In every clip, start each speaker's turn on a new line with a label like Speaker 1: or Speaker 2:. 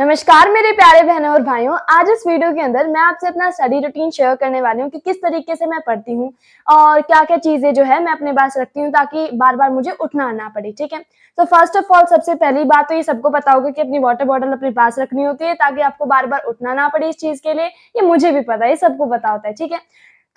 Speaker 1: नमस्कार मेरे प्यारे बहनों और भाइयों। आज इस वीडियो के अंदर मैं आपसे अपना स्टडी रूटीन शेयर करने वाली हूँ कि किस तरीके से मैं पढ़ती हूँ और क्या-क्या चीज़ें जो है मैं अपने पास रखती हूँ ताकि बार-बार मुझे उठना ना पड़े, ठीक है? तो फर्स्ट ऑफ ऑल सबसे पहली बात तो ये सबको पता होगा कि अपनी वाटर बॉटल अपने पास रखनी होती है ताकि आपको बार-बार उठना ना पड़े इस चीज़ के लिए। ये मुझे भी पता है, ये सबको पता होता है, ठीक है?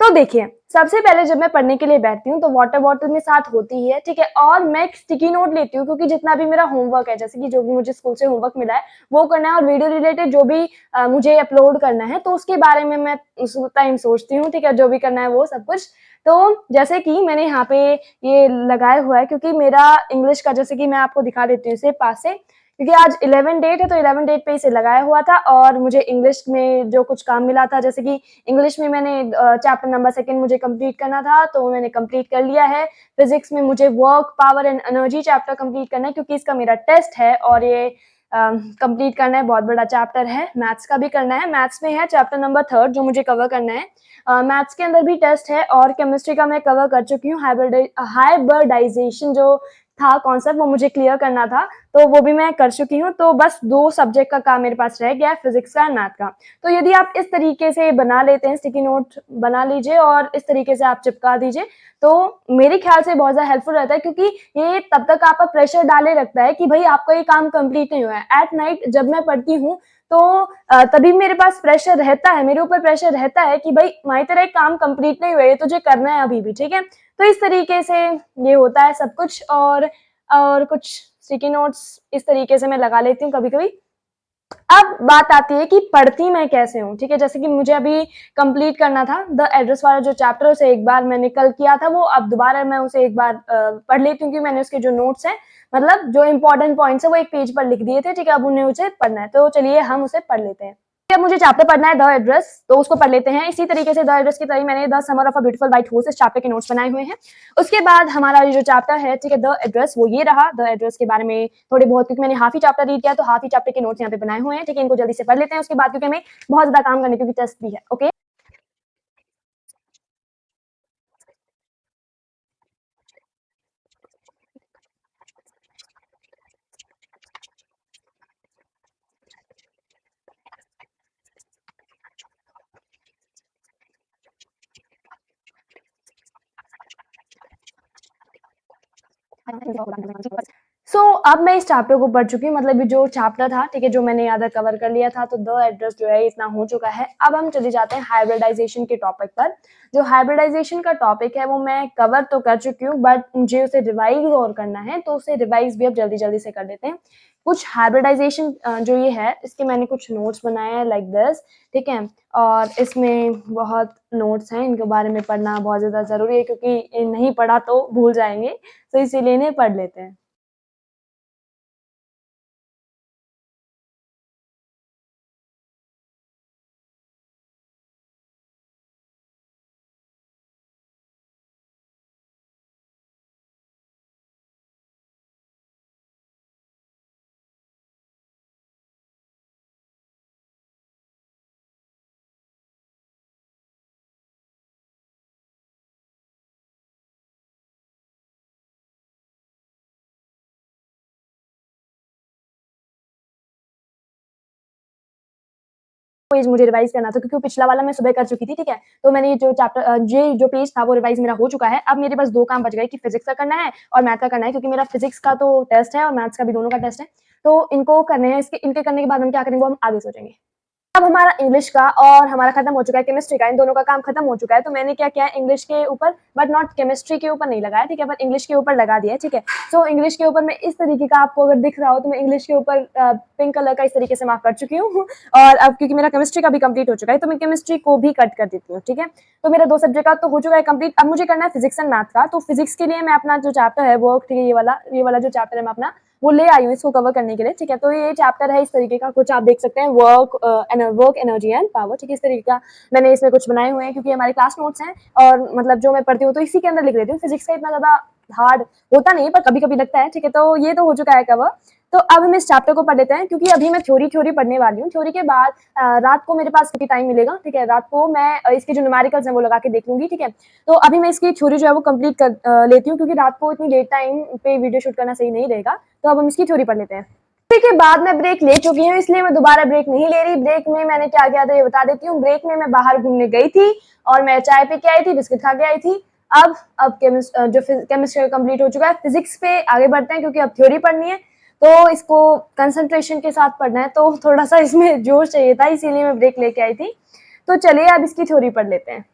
Speaker 1: तो देखिए, सबसे पहले जब मैं पढ़ने के लिए बैठती हूँ तो वाटर बॉटल मेरे साथ होती ही है, ठीक है? और मैं एक स्टिकी नोट लेती हूँ क्योंकि जितना भी मेरा होमवर्क है, जैसे कि जो भी मुझे स्कूल से होमवर्क मिला है, वो करना है और वीडियो रिलेटेड जो भी मुझे अपलोड करना है, तो उसके बारे में मैं उस टाइम सोचती हूँ, ठीक है? जो भी करना है वो सब कुछ। तो जैसे कि मैंने यहाँ पे ये लगाया हुआ है क्योंकि मेरा इंग्लिश का जैसे कि मैं आपको दिखा देती हूँ इसे पास से, क्योंकि आज 11 डेट है तो 11 डेट पे इसे लगाया हुआ था और मुझे इंग्लिश में जो कुछ काम मिला था, जैसे कि इंग्लिश में मैंने चैप्टर नंबर 2 मुझे कंप्लीट करना था, तो मैंने कंप्लीट कर लिया है। फिज़िक्स में मुझे work, power and energy chapter complete करना है क्योंकि इसका मेरा टेस्ट है और ये कंप्लीट करना है, बहुत बड़ा चैप्टर है। मैथ्स का भी करना है, मैथ्स में है चैप्टर नंबर 3 जो मुझे कवर करना है। मैथ्स के अंदर भी टेस्ट है और केमिस्ट्री का मैं कवर कर चुकी हूँ। हाइब्रिडाइजेशन जो था कॉन्सेप्ट वो मुझे क्लियर करना था, तो वो भी मैं कर चुकी हूँ। तो बस 2 सब्जेक्ट का काम मेरे पास रह गया है, फिज़िक्स का एंड मैथ का। तो यदि आप इस तरीके से बना लेते हैं, स्टिकी नोट बना लीजिए और इस तरीके से आप चिपका दीजिए, तो मेरे ख्याल से बहुत ज़्यादा हेल्पफुल रहता है क्योंकि ये तब तक आप पर प्रेशर डाले रखता है कि भई आपका ये काम कंप्लीट नहीं हुआ है। एट नाइट जब मैं पढ़ती हूँ तो तभी मेरे पास प्रेशर रहता है, मेरे ऊपर प्रेशर रहता है कि भई माही तेरा एक काम कंप्लीट नहीं हुआ है, ये तुझे करना है अभी भी, ठीक है? तो इस तरीके से ये होता है सब कुछ और कुछ स्टिकी नोट्स इस तरीके से मैं लगा लेती हूँ कभी-कभी। अब बात आती है कि पढ़ती मैं कैसे हूँ, ठीक है? जैसे कि मुझे अभी कंप्लीट करना था द एड्रेस वाला जो चैप्टर है उसे एक बार मैंने कल किया था वो अब दोबारा मैं उसे एक बार पढ़ लेती हूँ क्योंकि मैंने उसके जो नोट्स हैं मतलब जो इम्पोर्टेंट पॉइंट्स हैं वो एक पेज पर लिख दिए थे, ठीक है? अब उन्हें मुझे पढ़ना है, तो चलिए हम उसे पढ़ लेते हैं। अब मुझे चैप्टर पढ़ना है द एड्रेस, तो उसको पढ़ लेते हैं। इसी तरीके से द एड्रेस की तरह मैंने the summer of a beautiful white horse इस चैप्टर के नोट्स बनाए हुए हैं। उसके बाद हमारा ये जो चैप्टर है, ठीक है, द एड्रेस वो ये रहा। द एड्रेस के बारे में थोड़े बहुत क्योंकि मैंने हाफ ही चैप्टर रीड किया तो हाफ ही चैप्टर के नोट्स यहाँ पे बनाए हुए हैं, ठीक है? इनको जल्दी से पढ़ लेते हैं। उसके बाद क्योंकि हमें बहुत ज़्यादा काम करने क्योंकि टेस्ट भी है, ओके? सो अब मैं इस चैप्टर को पढ़ चुकी हूँ मतलब ये जो चैप्टर था, ठीक है, जो मैंने आधा कवर कर लिया था, तो द एड्रेस जो है इतना हो चुका है। अब हम चले जाते हैं हाइब्रिडाइजेशन के टॉपिक पर। जो हाइब्रिडाइजेशन का टॉपिक है वो मैं कवर तो कर चुकी हूँ बट मुझे उसे रिवाइज़ और करना है, तो उसे रिवाइज़ भी अब जल्दी-जल्दी से कर लेते हैं। कुछ हाइब्रिडाइजेशन जो ये है इसके मैंने कुछ नोट्स बनाए हैं लाइक दिस, ठीक है? और इसमें बहुत नोट्स हैं, इनके बारे में पढ़ना बहुत ज़्यादा ज़रूरी है क्योंकि ये नहीं पढ़ा तो भूल जाएँगे, तो इसीलिए इन्हें पढ़ लेते हैं। पेज मुझे रिवाइज़ करना था क्योंकि वो पिछला वाला मैं सुबह कर चुकी थी, ठीक है? तो मैंने ये जो चैप्टर ये जो पेज था वो रिवाइज़ मेरा हो चुका है। अब मेरे पास 2 काम बच गए कि फिज़िक्स का करना है और मैथ का करना है क्योंकि मेरा फिज़िक्स का तो टेस्ट है और मैथ्स का भी दोनों का टेस्ट है। तो इनको करने हैं, इसके इनके करने के बाद हम क्या करेंगे वो हम आगे सोचेंगे। अब हमारा इंग्लिश का और हमारा खत्म हो चुका है केमिस्ट्री का, इन दोनों का काम खत्म हो चुका है, तो मैंने क्या किया है इंग्लिश के ऊपर बट नॉट केमिस्ट्री के ऊपर नहीं लगाया, ठीक है? बट इंग्लिश के ऊपर लगा दिया है, ठीक है? सो इंग्लिश के ऊपर मैं इस तरीके का आपको अगर दिख रहा हो तो मैं इंग्लिश के ऊपर पिंक कलर का इस तरीके से मार्क कर चुकी हूँ और अब क्योंकि मेरा केमिस्ट्री का भी कंप्लीट हो चुका है, तो मैं केमिस्ट्री को भी कट कर देती हूँ, ठीक है? तो मेरा 2 सब्जेक्ट का तो हो चुका है कंप्लीट, अब मुझे करना है फिज़िक्स एंड मैथ का, तो फिज़िक्स के लिए मैं अपना जो चैप्टर है वो ठीक है ये वाला जो चैप्टर है मैं अपना वो ले आई हूँ इसको कवर करने के लिए, ठीक है? तो ये चैप्टर है इस तरीके का, कुछ आप देख सकते हैं वर्क, एनर्जी एंड पावर, ठीक है? इस तरीके का मैंने इसमें कुछ बनाए हुए हैं क्योंकि हमारे क्लास नोट्स हैं और मतलब जो मैं पढ़ती हूँ तो इसी के अंदर लिख देती हूँ। फिज़िक्स का इतना ज़्यादा हार्ड होता नहीं है पर कभी-कभी लगता है, ठीक है? तो ये तो हो चुका है कवर। तो अब हम इस चैप्टर को पढ़ लेते हैं क्योंकि अभी मैं थ्योरी पढ़ने वाली हूँ। थ्योरी के बाद रात को मेरे पास काफ़ी टाइम मिलेगा, ठीक है? रात को मैं इसके जो न्यूमेरिकल्स हैं वो लगा के देख लूँगी, ठीक है? तो अभी मैं इसकी थ्योरी जो है वो कंप्लीट लेती हूँ क्योंकि रात को इतनी लेट टाइम पे वीडियो शूट करना सही नहीं रहेगा। तो अब हम इसकी थ्योरी पढ़ लेते हैं। उसके के बाद मैं ब्रेक ले चुकी हूँ, इसलिए मैं दोबारा ब्रेक नहीं ले रही। ब्रेक में मैंने क्या किया था ये बता देती हूँ। ब्रेक में मैं बाहर घूमने गई थी और मैं चाय पी के आई थी, बिस्किट खा के आई थी। अब केमिस्ट्री कंप्लीट हो चुका है। फिजिक्स पे आगे बढ़ते हैं क्योंकि अब थ्योरी पढ़नी है, तो इसको कंसंट्रेशन के साथ पढ़ना है, तो थोड़ा सा इसमें जोश चाहिए था, इसीलिए मैं ब्रेक लेके आई थी। तो चलिए अब इसकी थ्योरी पढ़ लेते हैं।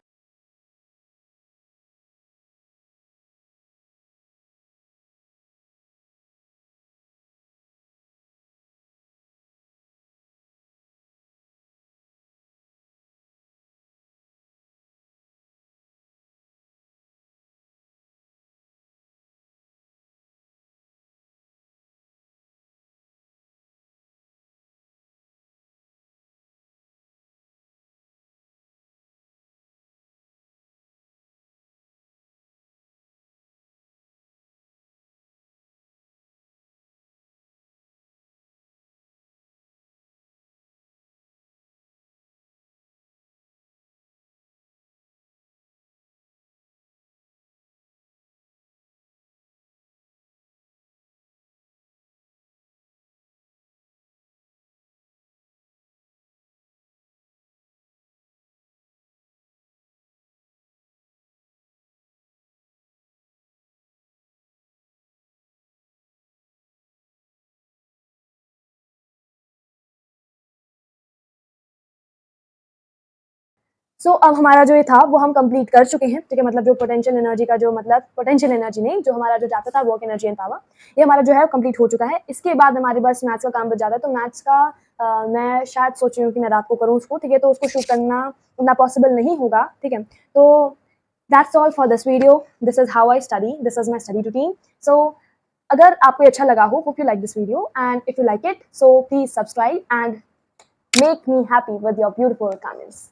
Speaker 1: अब हमारा जो ये था वो हम कंप्लीट कर चुके हैं, ठीक है। मतलब जो पोटेंशियल एनर्जी का जो मतलब पोटेंशियल एनर्जी नहीं, जो हमारा जो जाता था वर्क एनर्जी एंड पावर, ये हमारा जो है कंप्लीट हो चुका है। इसके बाद हमारे पास मैथ्स का काम बच जाता है। तो मैथ्स का मैं शायद सोच रही हूँ कि मैं रात को करूँ उसको, ठीक है। तो उसको शूट करना उतना पॉसिबल नहीं होगा, ठीक है। तो that's all for this video. This is how I study, this is my study routine. So अगर आपको अच्छा लगा हो, hope you like this video, and if you like it, so please subscribe and make me happy with your beautiful comments.